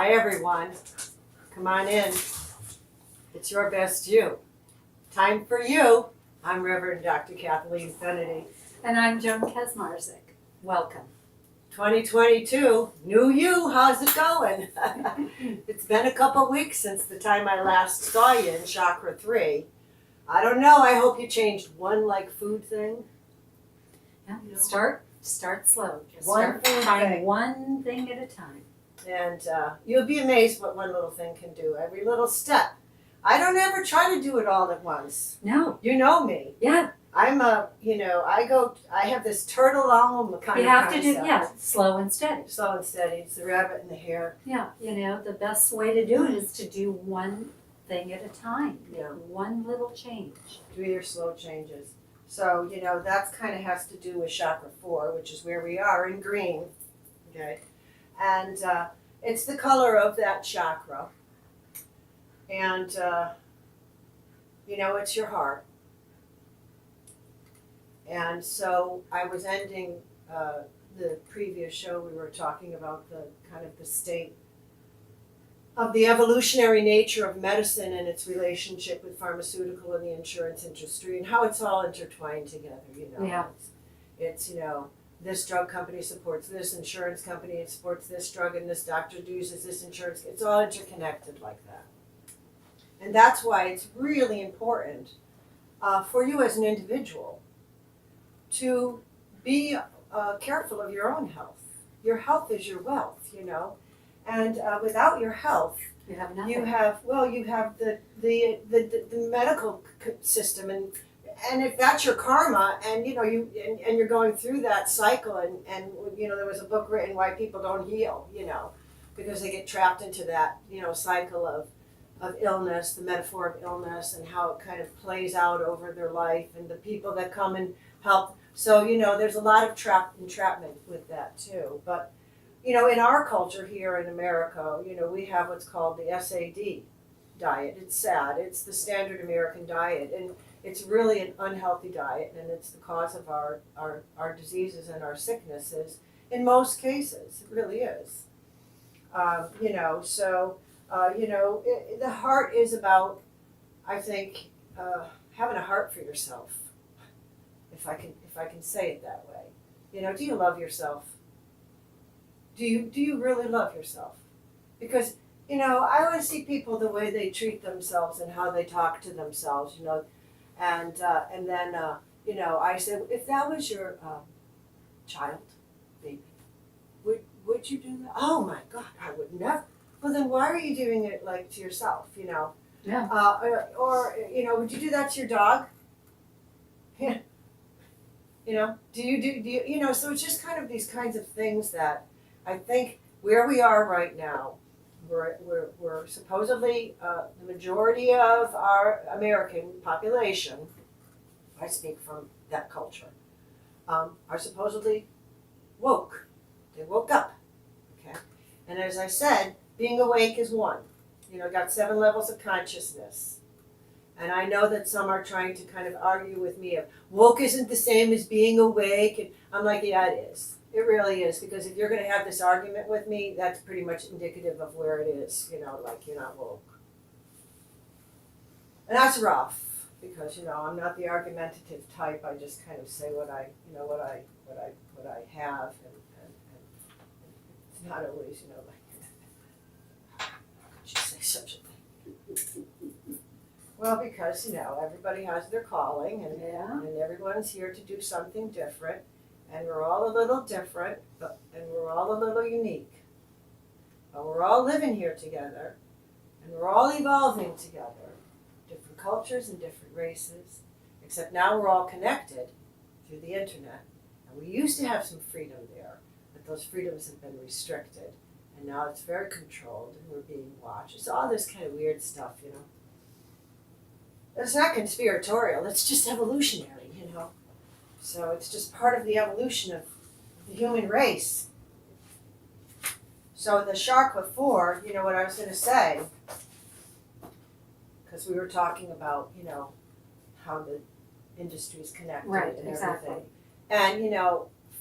Hi everyone, come on in. It's your best you. Time for you. I'm Reverend Dr. Kathleen Kennedy. And I'm Joan Kesmarzik. Welcome. 2022, new you, how's it going? It's been a couple weeks since the time I last saw you in Chakra 3. I don't know, I hope you changed one food thing. Yeah. Start slow. Just One trying one thing at a time. And you'll be amazed what one little thing can do, every little step. I don't ever try to do it all at once. No. You know me. Yeah. I'm I have this turtle alma kind You of have concept. to do, slow and steady. Slow and steady. It's the rabbit in the hare. Yeah, the best way to do it is to do one thing at a time. Yeah. One little change. Do your slow changes. So, that's kind of has to do with Chakra 4, which is where we are in green. Okay. And it's the color of that chakra. And, it's your heart. And so I was ending the previous show, we were talking about the kind of the state of the evolutionary nature of medicine and its relationship with pharmaceutical and the insurance industry and how it's all intertwined together, Yeah. It's this drug company supports this insurance company, it supports this drug, and this doctor uses this insurance. It's all interconnected like that. And that's why it's really important for you as an individual to be careful of your own health. Your health is your wealth, and without your health, You have nothing. you have the medical system, and if that's your karma, and and you're going through that cycle, and there was a book written why people don't heal, because they get trapped into that cycle of illness, the metaphor of illness, and how it kind of plays out over their life, and the people that come and help. So there's a lot of entrapment with that too, but. In our culture here in America, we have what's called the SAD diet. It's SAD. It's the standard American diet. And it's really an unhealthy diet. And it's the cause of our diseases and our sicknesses in most cases. It really is. The heart is about, I think, having a heart for yourself, if I can say it that way. Do you love yourself? Do you really love yourself? Because, I always see people the way they treat themselves and how they talk to themselves, and then, I said, if that was your child, baby, would you do that? Oh my God, I would never. Well, then why are you doing it to yourself, Yeah. Or would you do that to your dog? Yeah. Do you, so it's just kind of these kinds of things that I think where we are right now, we're supposedly the majority of our American population, I speak from that culture, are supposedly woke. They woke up, okay? And as I said, being awake is one. Got 7 levels of consciousness. And I know that some are trying to kind of argue with me of woke isn't the same as being awake. And I'm like, yeah, it is. It really is, because if you're going to have this argument with me, that's pretty much indicative of where it is, you're not woke. And that's rough, because, I'm not the argumentative type. I just kind of say what I have, and it's not always, how could you say such a thing? Well, because, everybody has their calling, and everyone's here to do something different. And we're all a little different, and we're all a little unique. But we're all living here together, and we're all evolving together. Different cultures and different races, except now we're all connected through the internet. And we used to have some freedom there, but those freedoms have been restricted. And now it's very controlled, and we're being watched. It's all this kind of weird stuff, It's not conspiratorial, it's just evolutionary, So it's just part of the evolution of the human race. So the Chakra Four, what I was going to say, because we were talking about, how the industry is connected Right, and exactly. everything. And,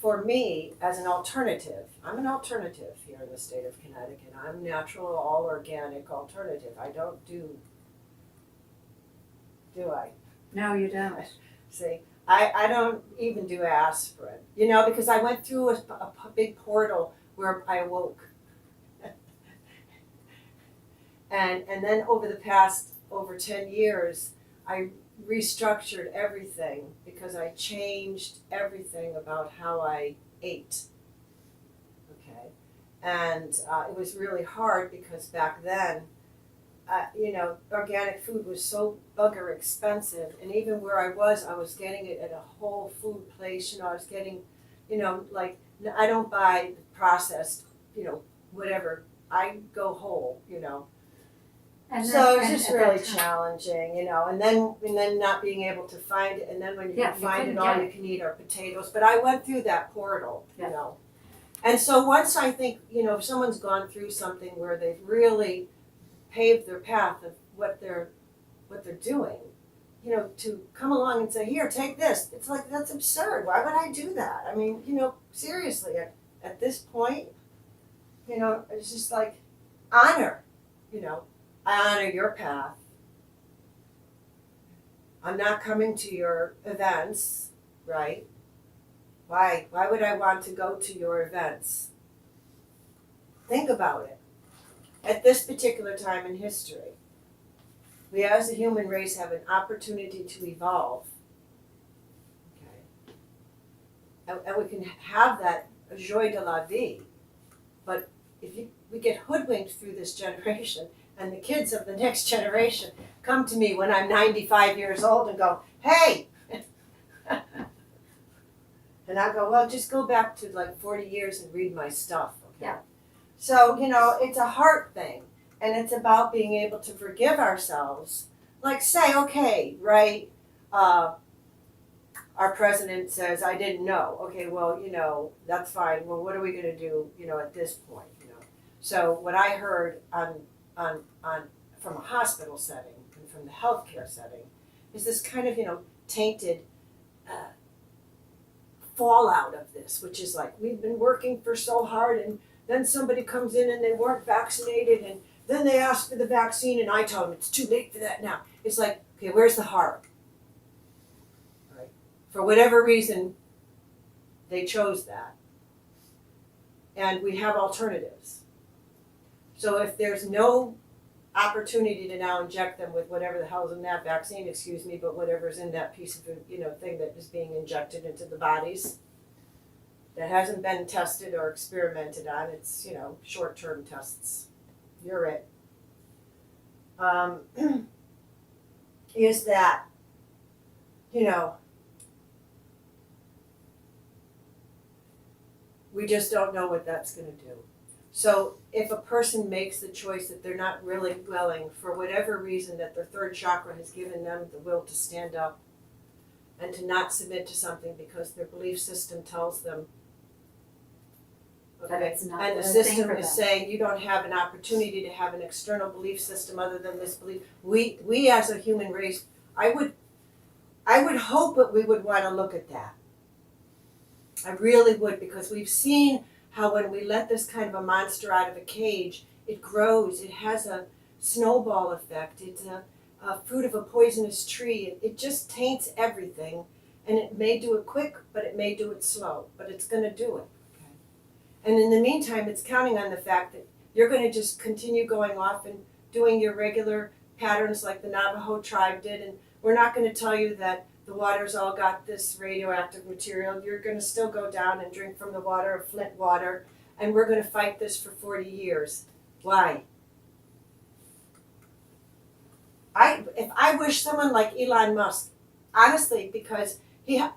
for me, as an alternative, I'm an alternative here in the state of Connecticut. I'm natural, all organic alternative. I don't do I? No, you don't. See, I don't even do aspirin, you know, because I went through a big portal where I awoke. And then over the past over 10 years, I restructured everything because I changed everything about how I ate. Okay, and it was really hard because back then, organic food was so bugger expensive, and even where I was getting it at a whole food place. I was getting, like I don't buy processed, whatever. I go whole, And so then- it's just and at really that time- challenging, and then not being able to find it, and then when you Yeah, can you find couldn't it, all get you can eat are potatoes. But I went through that portal, Yeah. And so once I think, if someone's gone through something where they've really paved their path of what they're doing, to come along and say, here, take this. It's like, that's absurd. Why would I do that? I mean, seriously, at this point, it's just like honor, I honor your path. I'm not coming to your events, right? Why? Why would I want to go to your events? Think about it. At this particular time in history, we as a human race have an opportunity to evolve. Okay. And we can have that joie de la vie. But if we get hoodwinked through this generation, and the kids of the next generation come to me when I'm 95 years old and go, hey! And I go, well, just go back to like 40 years and read my stuff, okay? Yeah. So, it's a heart thing, and it's about being able to forgive ourselves. Like say, okay, right, our president says, I didn't know. Okay, well, that's fine. Well, what are we gonna do, at this point, So what I heard on from a hospital setting and from the healthcare setting is this kind of, tainted fallout of this, which is like, we've been working for so hard, and then somebody comes in and they weren't vaccinated, and then they ask for the vaccine, and I tell them it's too late for that now. It's like, okay, where's the heart? Right? For whatever reason, they chose that. And we have alternatives. So if there's no opportunity to now inject them with whatever the hell's in that vaccine, but whatever's in that piece of, thing that is being injected into the bodies that hasn't been tested or experimented on, it's, short-term tests. You're it. Is that, we just don't know what that's going to do. So if a person makes the choice that they're not really willing, for whatever reason, that their third chakra has given them the will to stand up and to not submit to something because their belief system tells them, That it's not and the the thing system for is them. saying you don't have an opportunity to have an external belief system other than this belief. We as a human race, I would hope that we would want to look at that. I really would, because we've seen how when we let this kind of a monster out of a cage, it grows. It has a snowball effect. It's a fruit of a poisonous tree. It just taints everything, and it may do it quick, but it may do it slow, but it's going to do it. Okay. And in the meantime, it's counting on the fact that you're going to just continue going off and doing your regular patterns like the Navajo tribe did, and we're not going to tell you that the water's all got this radioactive material. You're going to still go down and drink from the water of Flint water, and we're going to fight this for 40 years. Why? If I wish someone like Elon Musk, honestly, because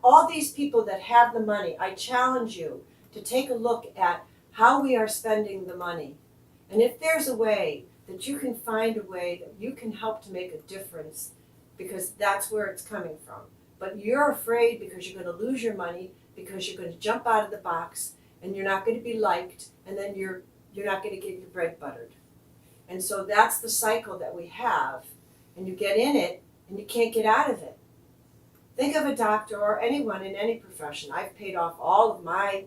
all these people that have the money, I challenge you to take a look at how we are spending the money. And if there's a way that you can find a way that you can help to make a difference, because that's where it's coming from. But you're afraid because you're going to lose your money, because you're going to jump out of the box, and you're not going to be liked, and then you're not going to get your bread buttered. And so that's the cycle that we have, and you get in it, and you can't get out of it. think of a doctor or anyone in any profession. I've paid off all of my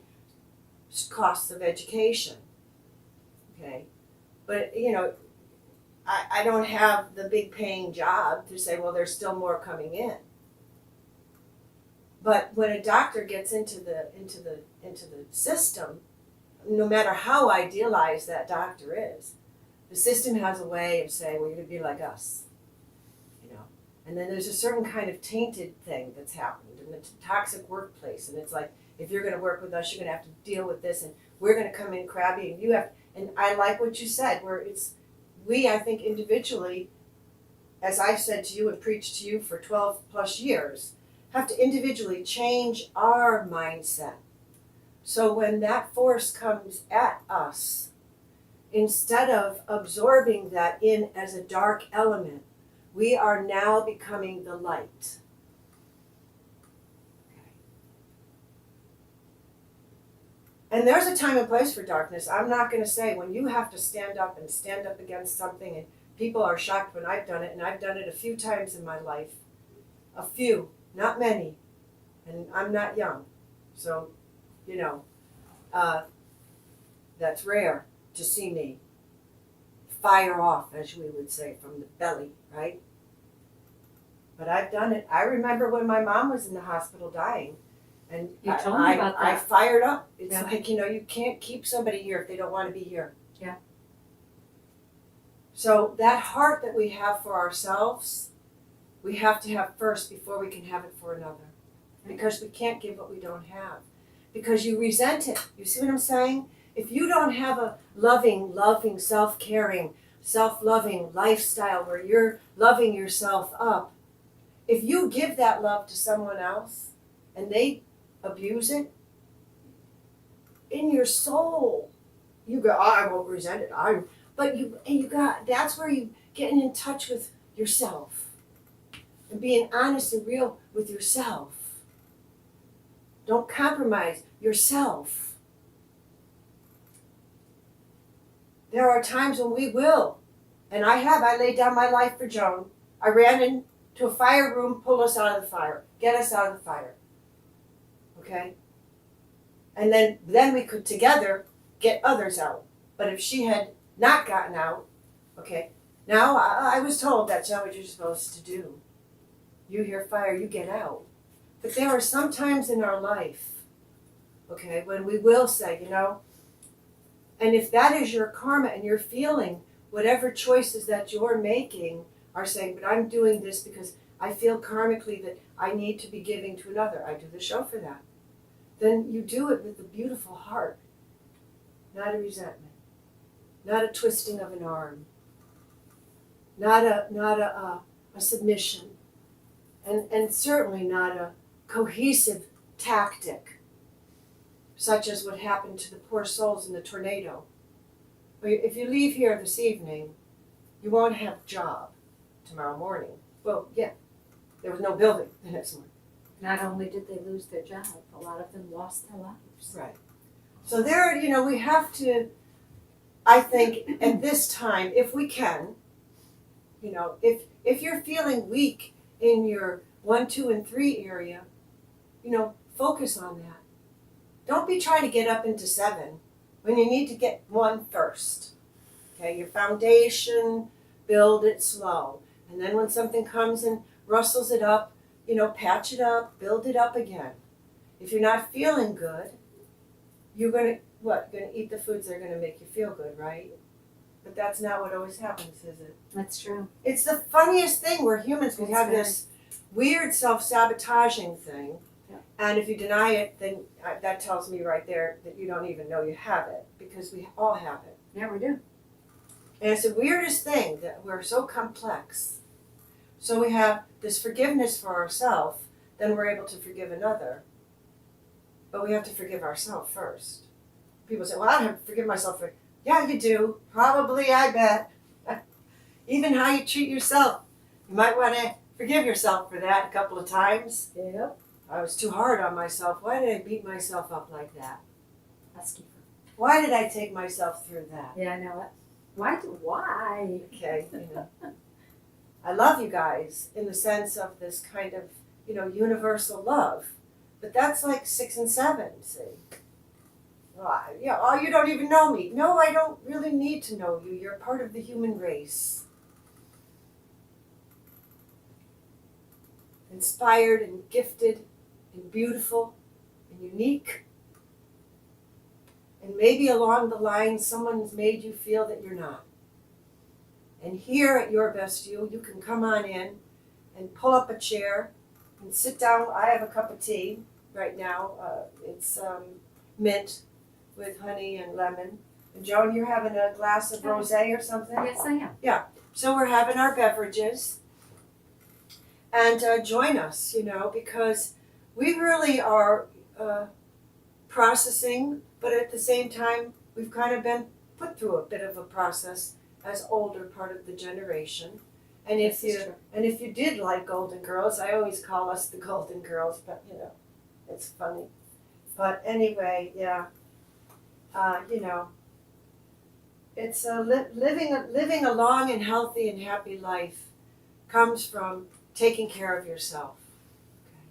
costs of education. Okay, but I don't have the big paying job to say, well, there's still more coming in. But when a doctor gets into the system, no matter how idealized that doctor is, the system has a way of saying, well, you're going to be like us. And then there's a certain kind of tainted thing that's happened in the toxic workplace. And it's like, if you're going to work with us, you're going to have to deal with this, and we're going to come in crabby, and you have. And I like what you said, where I think individually, as I've said to you and preached to you for 12 plus years, have to individually change our mindset. So when that force comes at us, instead of absorbing that in as a dark element, we are now becoming the light. Okay. And there's a time and place for darkness. I'm not going to say when you have to stand up against something, and people are shocked when I've done it, and I've done it a few times in my life. A few, not many. And I'm not young. So, that's rare to see me fire off, as we would say, from the belly, right? But I've done it. I remember when my mom was in the hospital dying, and You told me about that. I fired up. It's Yeah. like, you can't keep somebody here if they don't want to be here. Yeah. So that heart that we have for ourselves, we have to have first before we can have it for another. Because we can't give what we don't have. Because you resent it. You see what I'm saying? If you don't have a loving, self-caring, self-loving lifestyle where you're loving yourself up, if you give that love to someone else and they abuse it, in your soul, you go, I won't resent it. That's where you getting in touch with yourself and being honest and real with yourself. Don't compromise yourself. There are times when we will, and I laid down my life for Joan. I ran into a fire room, pull us out of the fire, get us out of the fire. Okay? And then we could together get others out. But if she had not gotten out, okay, now I was told that's not what you're supposed to do. You hear fire, you get out. But there are some times in our life, okay, when we will say, and if that is your karma and you're feeling whatever choices that you're making are saying, but I'm doing this because I feel karmically that I need to be giving to another. I do the show for that. Then you do it with a beautiful heart, not a resentment, not a twisting of an arm, not a submission, and certainly not a cohesive tactic, such as what happened to the poor souls in the tornado. If you leave here this evening, you won't have a job tomorrow morning. Well, yeah, there was no building the next morning. Not only did they lose their job, a lot of them lost their lives. Right. So we have to, I think, at this time, if we can, if you're feeling weak in your 1, 2, and 3 area, focus on that. Don't be trying to get up into 7 when you need to get 1 first. Okay, your foundation, build it slow. And then when something comes and rustles it up, patch it up, build it up again. If you're not feeling good, you're going to eat the foods that are going to make you feel good, right? But that's not what always happens, is it? That's true. It's the funniest thing where humans can have this weird self-sabotaging thing. Yeah. And if you deny it, then that tells me right there that you don't even know you have it, because we all have it. Yeah, we do. And it's the weirdest thing that we're so complex. So we have this forgiveness for ourselves, then we're able to forgive another. But we have to forgive ourselves first. People say, well, I don't have to forgive myself for. Yeah, you do. Probably, I bet. Even how you treat yourself. You might want to forgive yourself for that a couple of times. Yep. I was too hard on myself. Why did I beat myself up like that? Housekeeper. Why did I take myself through that? Yeah, I know it. Why? Okay, I love you guys in the sense of this kind of, universal love. But that's like 6 and 7, see? Well, oh, you don't even know me. No, I don't really need to know you. You're part of the human race. Inspired and gifted and beautiful and unique. And maybe along the line, someone's made you feel that you're not. And here at Your Best you can come on in and pull up a chair and sit down. I have a cup of tea right now. It's mint with honey and lemon. And Joan, you're having a glass of rosé or something? Yes, I am. So we're having our beverages. And join us, because we really are processing, but at the same time, we've kind of been put through a bit of a process as older part of the generation. And if you did like Golden Girls, I always call us the Golden Girls, but it's funny. But anyway, yeah, it's living a long and healthy and happy life comes from taking care of yourself. Okay.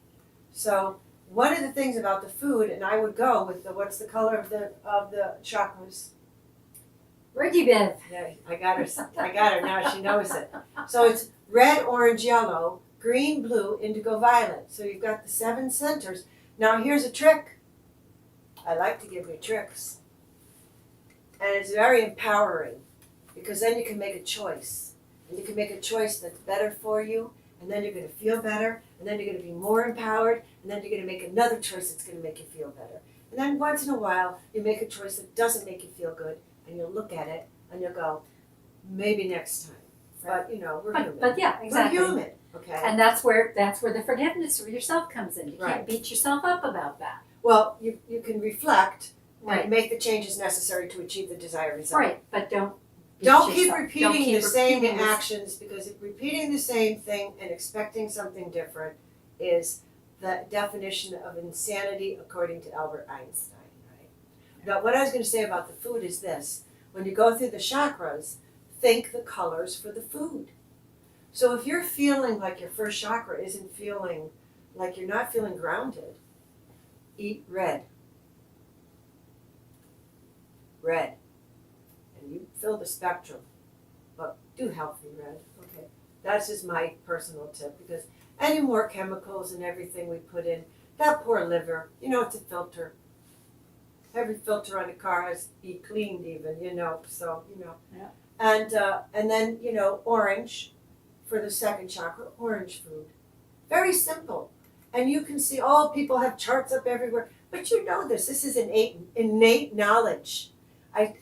So one of the things about the food, and I would go with what's the color of the chakras? Ricky Bev. Yeah, I got her now, she knows it. So it's red, orange, yellow, green, blue, indigo, violet. So you've got the 7 centers. Now here's a trick. I like to give you tricks. And it's very empowering because then you can make a choice. And you can make a choice that's better for you, and then you're going to feel better, and then you're going to be more empowered, and then you're going to make another choice that's going to make you feel better. And then once in a while, you make a choice that doesn't make you feel good, and you'll look at it, and you'll go, maybe next time. But, we're human. But yeah, exactly. We're human, okay? And that's where the forgiveness for yourself comes in. You Right. can't beat yourself up about that. Well, you can reflect Right. and make the changes necessary to achieve the desired result. Right, but don't Don't keep yourself. repeating Don't keep the same repeating this. actions, because repeating the same thing and expecting something different is the definition of insanity according to Albert Einstein, right? Now, what I was going to say about the food is this. When you go through the chakras, think the colors for the food. So if you're feeling like your first chakra isn't feeling like you're not feeling grounded, eat red. Red. And you fill the spectrum, but do healthy red, okay? That's just my personal tip, because any more chemicals and everything we put in, that poor liver, it's a filter. Every filter on a car has to be cleaned even, so, Yeah. And then, orange for the second chakra, orange food. Very simple. And you can see, people have charts up everywhere, but this is innate knowledge. I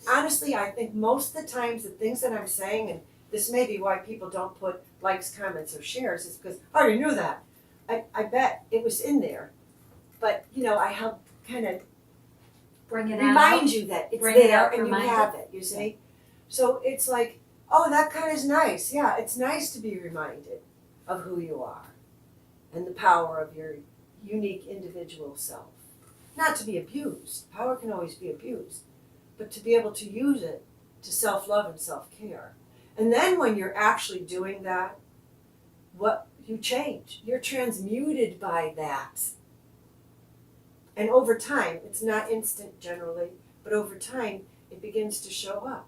think most of the times the things that I'm saying, and this may be why people don't put likes, comments, or shares, is because I already knew that. I bet it was in there. But, I help kind of bring it remind out. you that it's Bring it there out, and you remind have it, you see? So it's like, that kind of is nice. Yeah, it's nice to be reminded of who you are and the power of your unique individual self. Not to be abused. Power can always be abused. But to be able to use it to self-love and self-care. And then when you're actually doing that, what you change. You're transmuted by that. And over time, it's not instant generally, but over time, it begins to show up,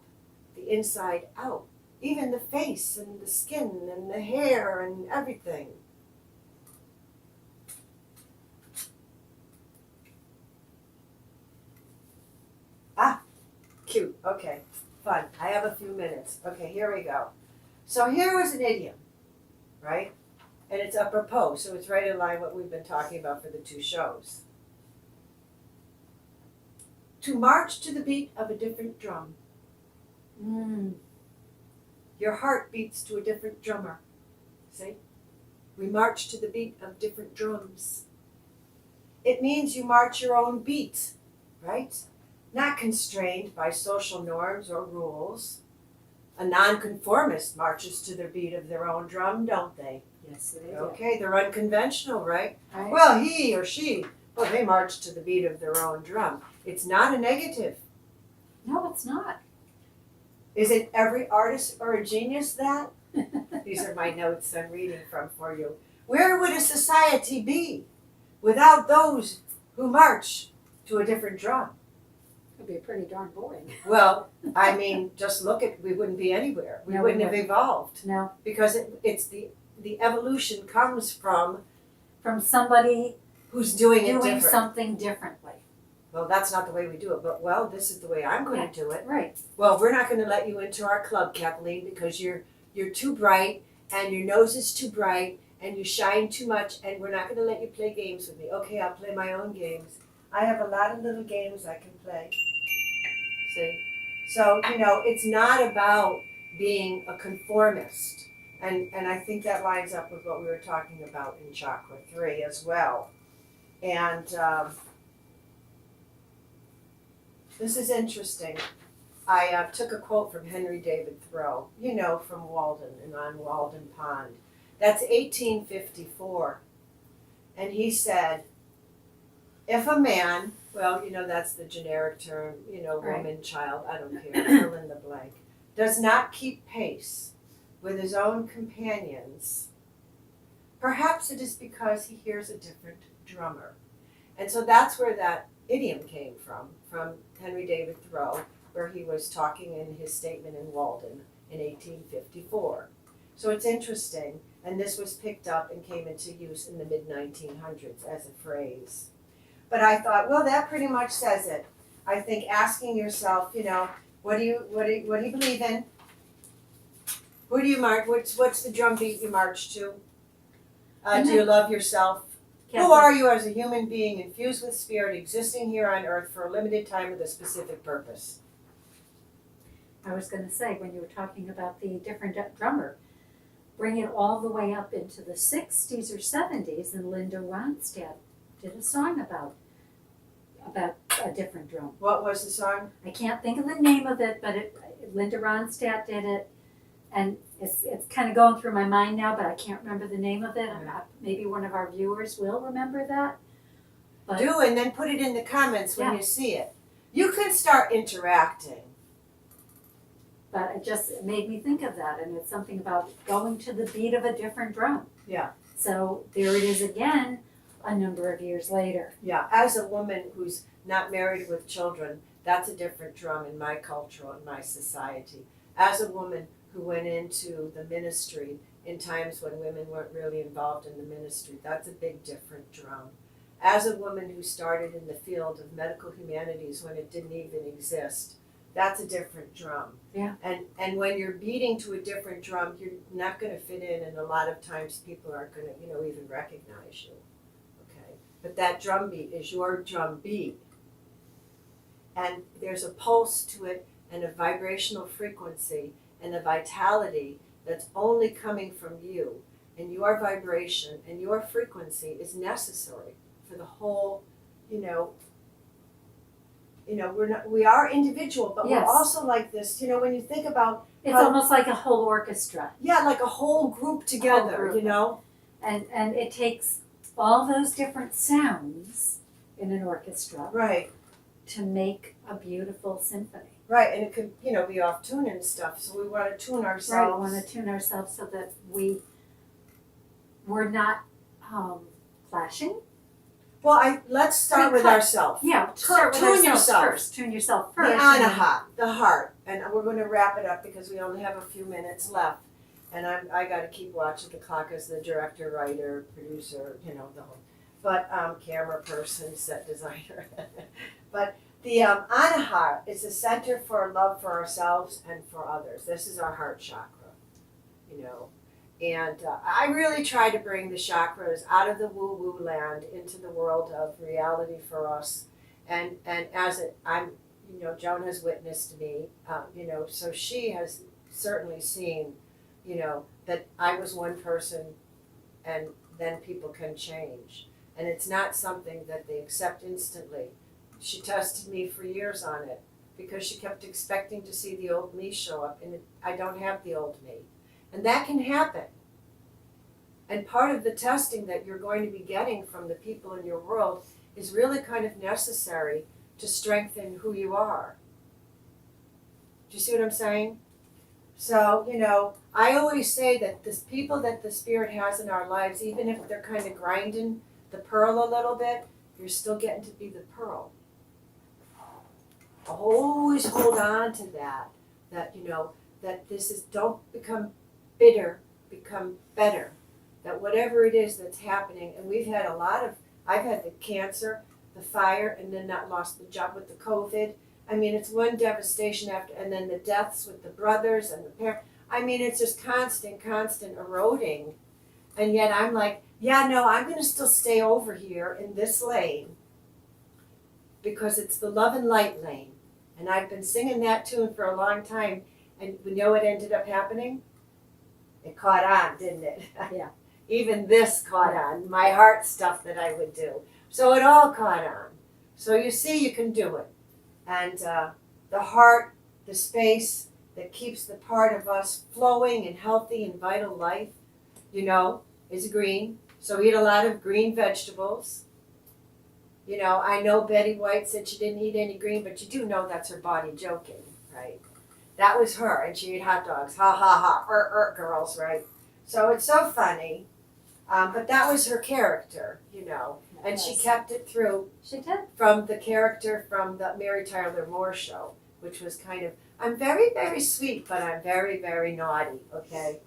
the inside out. Even the face and the skin and the hair and everything. Cute. Okay. Fun. I have a few minutes. Okay, here we go. So here was an idiom, right? And it's apropos, so it's right in line what we've been talking about for the 2 shows. To march to the beat of a different drum. Your heart beats to a different drummer. See? We march to the beat of different drums. It means you march your own beat, right? Not constrained by social norms or rules. A nonconformist marches to the beat of their own drum, don't they? Yes, they do. Okay, they're unconventional, right? Right. Well, he or she, they march to the beat of their own drum. It's not a negative. No, it's not. Isn't every artist or a genius that? These are my notes I'm reading from for you. Where would a society be without those who march to a different drum? It'd be pretty darn boring. Well, I mean, just look at, we wouldn't be anywhere. We No, we wouldn't have wouldn't. evolved No, because it's the evolution comes from from somebody who's doing it doing different. something differently. Well, that's not the way we do it, but well, this is the way I'm going to do it. Right. Well, we're not going to let you into our club, Kathleen, because you're too bright and your nose is too bright and you shine too much, and we're not going to let you play games with me. Okay, I'll play my own games. I have a lot of little games I can play. See? So, it's not about being a conformist. And I think that lines up with what we were talking about in Chakra 3 as well. And this is interesting. I took a quote from Henry David Thoreau, from Walden and on Walden Pond. That's 1854. And he said, if a man, well, that's the generic term, Right. woman, child, I don't care, fill in the blank, does not keep pace with his own companions, perhaps it is because he hears a different drummer. And so that's where that idiom came from Henry David Thoreau, where he was talking in his statement in Walden in 1854. So it's interesting, and this was picked up and came into use in the mid-1900s as a phrase. But I thought, well, that pretty much says it. I think asking yourself, what do you believe in? Who do you march? What's the drum beat you march to? Do you love yourself? Who are you as a human being infused with spirit, existing here on earth for a limited time with a specific purpose? I was going to say, when you were talking about the different drummer, bring it all the way up into the 60s or 70s, and Linda Ronstadt did a song about a different drum. What was the song? I can't think of the name of it, but Linda Ronstadt did it, and it's kind of going through my mind now, but I can't remember the name of it. Maybe one of our viewers will remember that. But Do, and then put it in the comments when you see it. You can start interacting. But it made me think of that, and it's something about going to the beat of a different drum. Yeah. So there it is again, a number of years later. Yeah, as a woman who's not married with children, that's a different drum in my culture and my society. As a woman who went into the ministry in times when women weren't really involved in the ministry, that's a big different drum. As a woman who started in the field of medical humanities when it didn't even exist, that's a different drum. Yeah. And when you're beating to a different drum, you're not going to fit in, and a lot of times people aren't going to, even recognize you. Okay? But that drum beat is your drum beat. And there's a pulse to it and a vibrational frequency and a vitality that's only coming from you. And your vibration and your frequency is necessary for the whole, we are individual, but Yes. we're also like this, when you think about It's how, almost like a whole orchestra. yeah, like a whole group together, group. And it takes all those different sounds in an orchestra Right, to make a beautiful symphony. right, and it could, be off tune and stuff, so we want to tune Right, ourselves. we want to tune ourselves so that we're not clashing. Well, let's start with ourselves. Yeah, start with Tune ourselves yourself. first. Tune yourself The first. anahat, the heart, and we're going to wrap it up because we only have a few minutes left, and I got to keep watching the clock as the director, writer, producer, the whole, but camera person, set designer. But the anahat is the center for love for ourselves and for others. This is our heart chakra, And I really try to bring the chakras out of the woo-woo land into the world of reality for us. And as Joan has witnessed me, so she has certainly seen, that I was one person and then people can change. And it's not something that they accept instantly. She tested me for years on it because she kept expecting to see the old me show up, and I don't have the old me. And that can happen. And part of the testing that you're going to be getting from the people in your world is really kind of necessary to strengthen who you are. Do you see what I'm saying? So, you know, I always say that the people that the Spirit has in our lives, even if they're kind of grinding the pearl a little bit, you're still getting to be the pearl. Always hold on to that, you know, that this is, don't become bitter, become better. That whatever it is that's happening, and we've had I've had the cancer, the fire, and then not lost the job with the COVID. I mean, it's one devastation after, and then the deaths with the brothers and the parents. I mean, it's just constant eroding. And yet I'm like, yeah, no, I'm going to still stay over here in this lane because it's the love and light lane. And I've been singing that tune for a long time. And you know what ended up happening? It caught on, didn't it? Yeah. Even this caught on, my heart stuff that I would do. So it all caught on. So you see, you can do it. And the heart, the space that keeps the part of us flowing and healthy and vital life, you know, is green. So eat a lot of green vegetables. You know, I know Betty White said she didn't eat any green, but you do know that's her body joking, right? That was her, and she ate hot dogs. Ha ha ha, girls, right? So it's so funny. But that was her character, you know, and she kept it through. She did. From the character from the Mary Tyler Moore Show, which was kind of, I'm very, very sweet, but I'm very, very naughty, okay?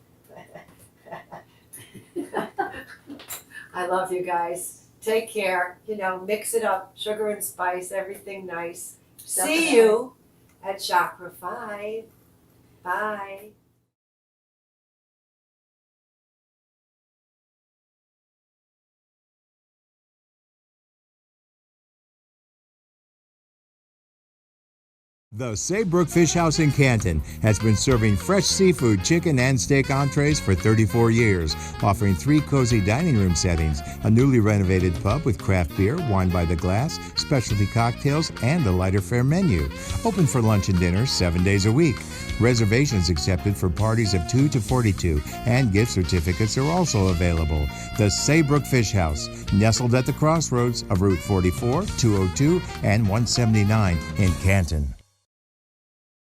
I love you guys. Take care. You know, mix it up, sugar and spice, everything nice. See you at Chakra 5. Bye. The Saybrook Fish House in Canton has been serving fresh seafood, chicken, and steak entrees for 34 years, offering 3 cozy dining room settings, a newly renovated pub with craft beer, wine by the glass, specialty cocktails, and a lighter fare menu. Open for lunch and dinner 7 days a week. Reservations accepted for parties of 2 to 42, and gift certificates are also available. The Saybrook Fish House, nestled at the crossroads of Route 44, 202, and 179 in Canton.